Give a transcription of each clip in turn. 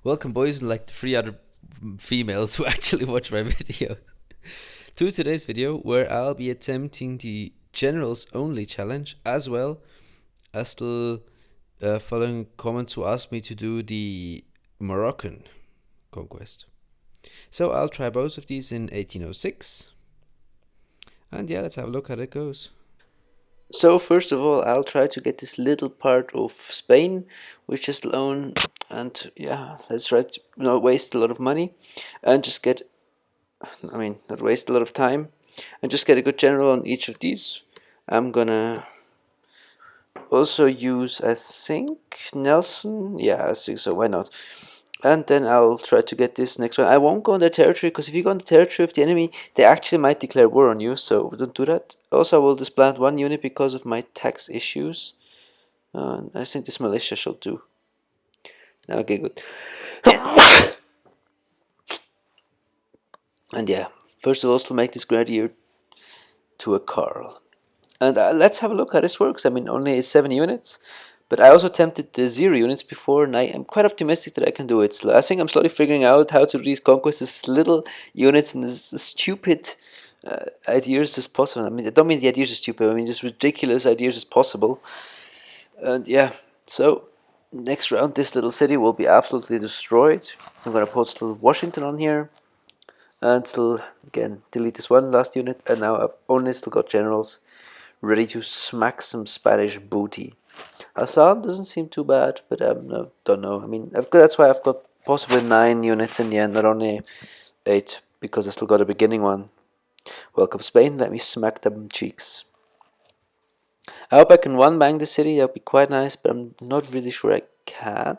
Welcome, boys, and like the three other females who actually watch my video, to today's video where I'll be attempting the Generals Only challenge, as well as the following comments who asked me to do the Moroccan conquest. So I'll try both of these in 1806, and yeah, let's have a look how it goes. So first of all, I'll try to get this little part of Spain, which is alone, and yeah, let's try to not waste a lot of money, and just get, not waste a lot of time, and just get a good general on each of these. I'm gonna also use, I think, Nelson. Yeah, I think so. Why not? And then I'll try to get this next one. I won't go on their territory, because if you go on the territory of the enemy, they actually might declare war on you, so don't do that. Also, I will displant one unit because of my tax issues. I think this militia shall do. Okay, good. And yeah, first of all, still make this grenadier to a Carl. And let's have a look how this works. I mean, only 7 units. But I also attempted the 0 units before, and I am quite optimistic that I can do it. I think I'm slowly figuring out how to do these conquests as little units and as stupid ideas as possible. I mean, I don't mean the ideas are stupid, I mean just ridiculous ideas as possible. And yeah, so next round this little city will be absolutely destroyed. I'm going to put still Washington on here. And still, again, delete this one last unit. And now I've only still got generals ready to smack some Spanish booty. Hassan doesn't seem too bad, but no, don't know. I mean, that's why I've got possibly 9 units in the end, not only 8, because I still got a beginning one. Welcome Spain, let me smack them cheeks. I hope I can one-bang the city, that would be quite nice, but I'm not really sure I can.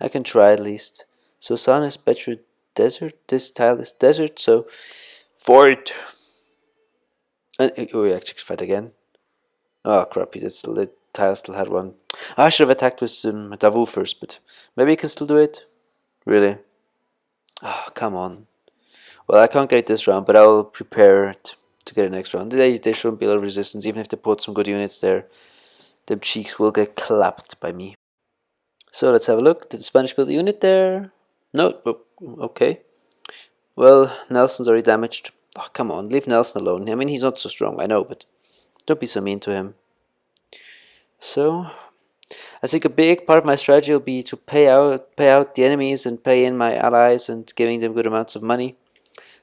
I can try at least. So Hassan is better desert, this tile is desert, so fort. And we actually fight again. Oh crap, the tile still had one. I should have attacked with Davu first, but maybe he can still do it. Really? Oh, come on. Well, I can't get it this round, but I'll prepare it to get it next round. They shouldn't be a lot of resistance, even if they put some good units there. Them cheeks will get clapped by me. So let's have a look. Did the Spanish build a unit there? No. Oh, okay. Well, Nelson's already damaged. Oh, come on, leave Nelson alone. I mean, he's not so strong, I know, but don't be so mean to him. So, I think a big part of my strategy will be to pay out the enemies and pay in my allies and giving them good amounts of money.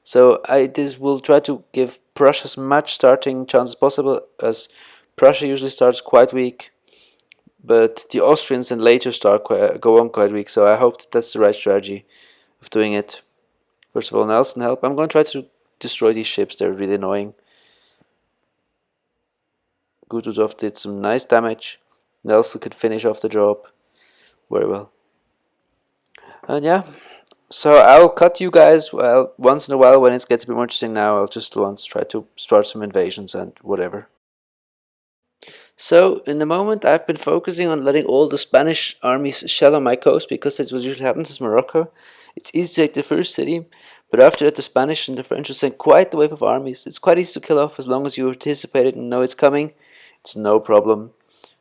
So this will try to give Prussia as much starting chance as possible, as Prussia usually starts quite weak, but the Austrians then later go on quite weak. So I hope that's the right strategy of doing it. First of all, Nelson help. I'm going to try to destroy these ships. They're really annoying. Gutudov did some nice damage. Nelson could finish off the job very well. And yeah, so I'll cut you guys once in a while when it gets a bit more interesting. Now I'll just once try to start some invasions and whatever. So in the moment I've been focusing on letting all the Spanish armies shell on my coast, because that's what usually happens in Morocco. It's easy to take the first city, but after that the Spanish and the French will send quite the wave of armies. It's quite easy to kill off as long as you anticipate it and know it's coming. It's no problem.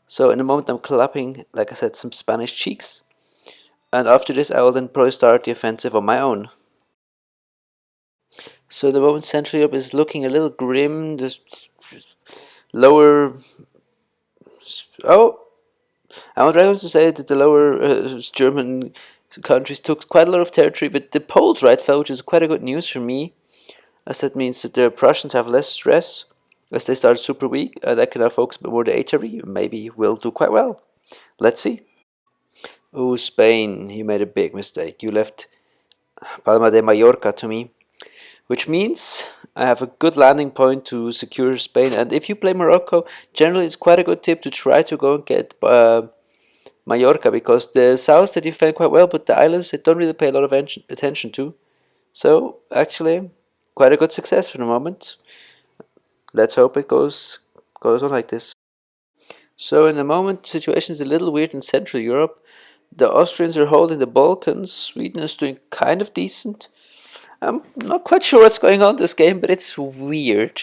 So in the moment I'm clapping, like I said, some Spanish cheeks. And after this I will then probably start the offensive on my own. So the moment Central Europe is looking a little grim. The lower... Oh! I was going to say that the lower German countries took quite a lot of territory, but the Poles right fell, which is quite a good news for me, as that means that the Prussians have less stress, as they started super weak, and I can now focus a bit more on the HRE. Maybe we'll do quite well. Let's see. Oh, Spain, you made a big mistake. You left Palma de Mallorca to me, which means I have a good landing point to secure Spain. And if you play Morocco, generally it's quite a good tip to try to go and get Mallorca, because the south they defend quite well, but the islands they don't really pay a lot of attention to. So actually, quite a good success for the moment. Let's hope it goes on like this. So in the moment, the situation is a little weird in Central Europe. The Austrians are holding the Balkans. Sweden is doing kind of decent. I'm not quite sure what's going on this game, but it's weird.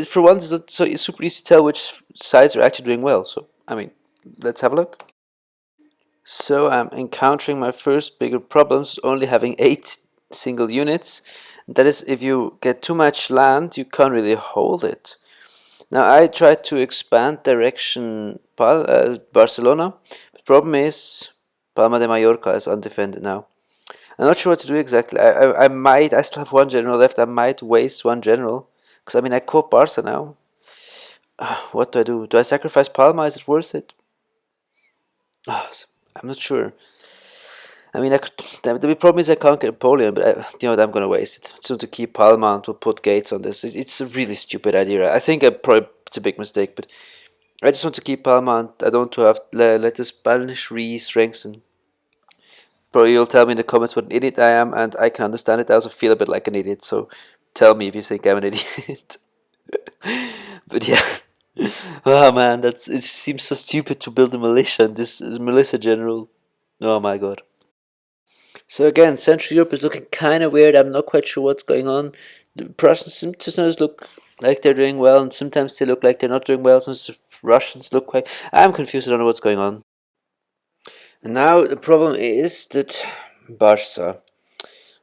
For once, it's super easy to tell which sides are actually doing well. So, I mean, let's have a look. So I'm encountering my first bigger problems, only having 8 single units. That is, if you get too much land, you can't really hold it. Now I tried to expand direction Barcelona. The problem is Palma de Mallorca is undefended now. I'm not sure what to do exactly. I still have one general left. I might waste one general. Because I mean, I caught Barca now. What do I do? Do I sacrifice Palma? Is it worth it? Ah, I'm not sure. I mean, I could. The problem is I can't get Napoleon, but you know what? I'm gonna waste it. So to keep Palma and to put Gates on this, it's a really stupid idea. I think it's a big mistake, but I just want to keep Palma and I don't want to have let the Spanish re-strengthen. Probably you'll tell me in the comments what an idiot I am, and I can understand it. I also feel a bit like an idiot, so tell me if you think I'm an idiot. But yeah. Oh man, it seems so stupid to build a militia and this is militia general. Oh my god. So again, Central Europe is looking kind of weird. I'm not quite sure what's going on. The Prussians sometimes look like they're doing well, and sometimes they look like they're not doing well. Sometimes the Russians look quite. I'm confused. I don't know what's going on. And now the problem is that Barca.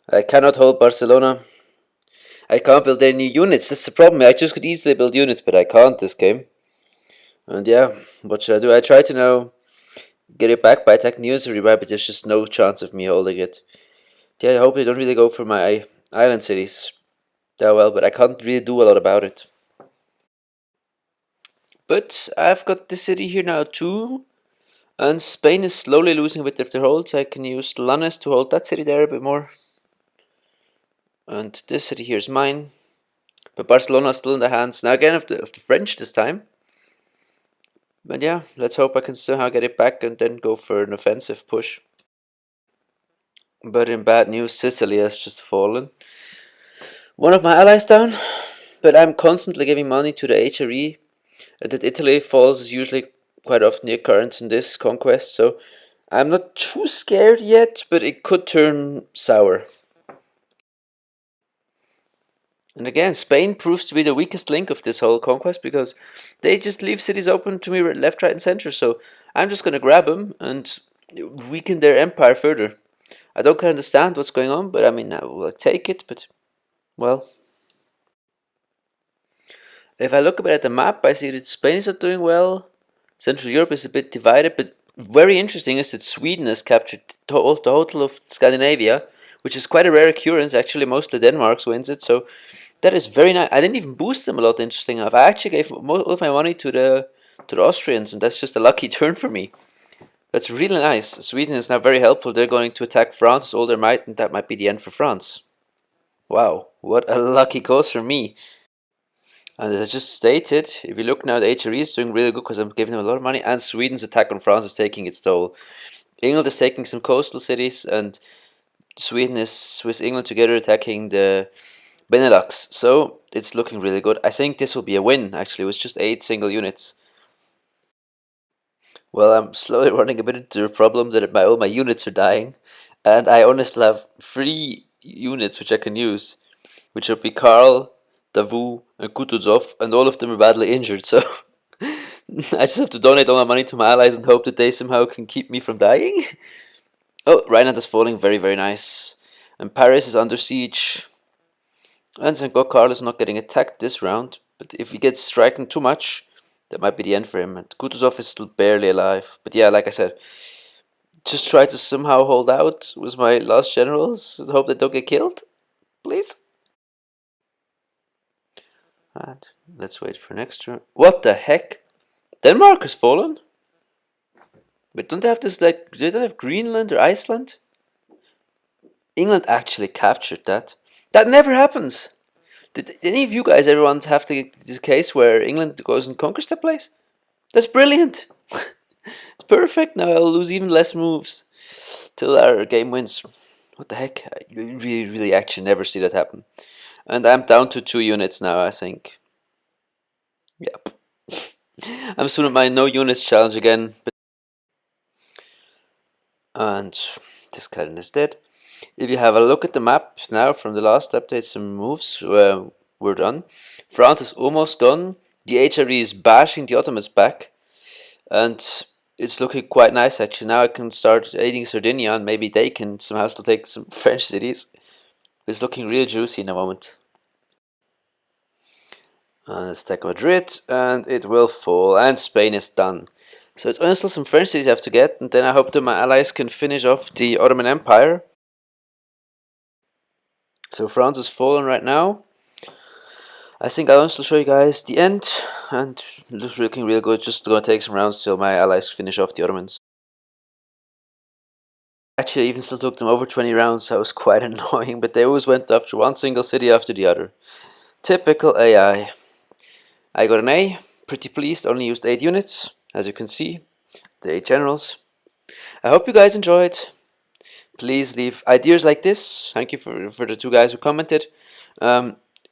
I cannot hold Barcelona. I can't build any units. That's the problem. I just could easily build units, but I can't this game. And yeah, what should I do? I try to now get it back by attacking the user rebuy, but there's just no chance of me holding it. Yeah, I hope they don't really go for my island cities that well, but I can't really do a lot about it. But I've got this city here now too, and Spain is slowly losing a bit of their hold, so I can use Lannes to hold that city there a bit more. And this city here is mine. But Barcelona is still in the hands now again of the French this time. But yeah, let's hope I can somehow get it back and then go for an offensive push. But in bad news, Sicily has just fallen. One of my allies down, but I'm constantly giving money to the HRE. And that Italy falls is usually quite often the occurrence in this conquest, so I'm not too scared yet, but it could turn sour. And again, Spain proves to be the weakest link of this whole conquest because they just leave cities open to me left, right, and center. So I'm just going to grab them and weaken their empire further. I don't quite understand what's going on, but I mean, I will take it. But well, if I look a bit at the map, I see that Spain is not doing well. Central Europe is a bit divided, but very interesting is that Sweden has captured the total of Scandinavia, which is quite a rare occurrence. Actually, mostly Denmark wins it, so that is very nice. I didn't even boost them a lot. Interesting enough, I actually gave all of my money to the Austrians, and that's just a lucky turn for me. That's really nice. Sweden is now very helpful. They're going to attack France with all their might, and that might be the end for France. Wow, what a lucky cause for me. And as I just stated, if you look now, the HRE is doing really good because I'm giving them a lot of money, and Sweden's attack on France is taking its toll. England is taking some coastal cities, and Sweden is with England together attacking the Benelux. So it's looking really good. I think this will be a win, actually, with just 8 single units. Well, I'm slowly running a bit into a problem that all my units are dying, and I only still have 3 units which I can use, which would be Karl, Davout, and Kutuzov, and all of them are badly injured, so I just have to donate all my money to my allies and hope that they somehow can keep me from dying. Oh, Rhineland is falling, very, very nice. And Paris is under siege. And St. Gokar is not getting attacked this round, but if he gets striking too much, that might be the end for him. And Kutuzov is still barely alive. But yeah, like I said, just try to somehow hold out with my last generals and hope they don't get killed, please. And let's wait for next turn. What the heck? Denmark has fallen? But don't they have this, like, they don't have Greenland or Iceland? England actually captured that. That never happens. Did any of you guys ever once have this case where England goes and conquers that place? That's brilliant. It's perfect. Now I'll lose even less moves till our game wins. What the heck? I really, really actually never see that happen. And I'm down to 2 units now, I think. Yep. I'm soon at my no units challenge again. And this cannon is dead. If you have a look at the map now from the last update, some moves were done. France is almost gone. The HRE is bashing the Ottomans back. And it's looking quite nice actually. Now I can start aiding Sardinia, and maybe they can somehow still take some French cities. It's looking real juicy in a moment. Let's take Madrid, and it will fall, and Spain is done. So it's only still some French cities I have to get, and then I hope that my allies can finish off the Ottoman Empire. So France is fallen right now. I think I'll also show you guys the end, and it looks looking real good. Just gonna take some rounds till my allies finish off the Ottomans. Actually, I even still took them over 20 rounds, so that was quite annoying, but they always went after one single city after the other. Typical AI. I got an A, pretty pleased, only used 8 units, as you can see, the 8 generals. I hope you guys enjoyed. Please leave ideas like this. Thank you for the 2 guys who commented.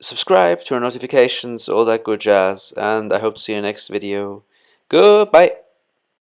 Subscribe, turn on notifications, all that good jazz, and I hope to see you in the next video. Goodbye!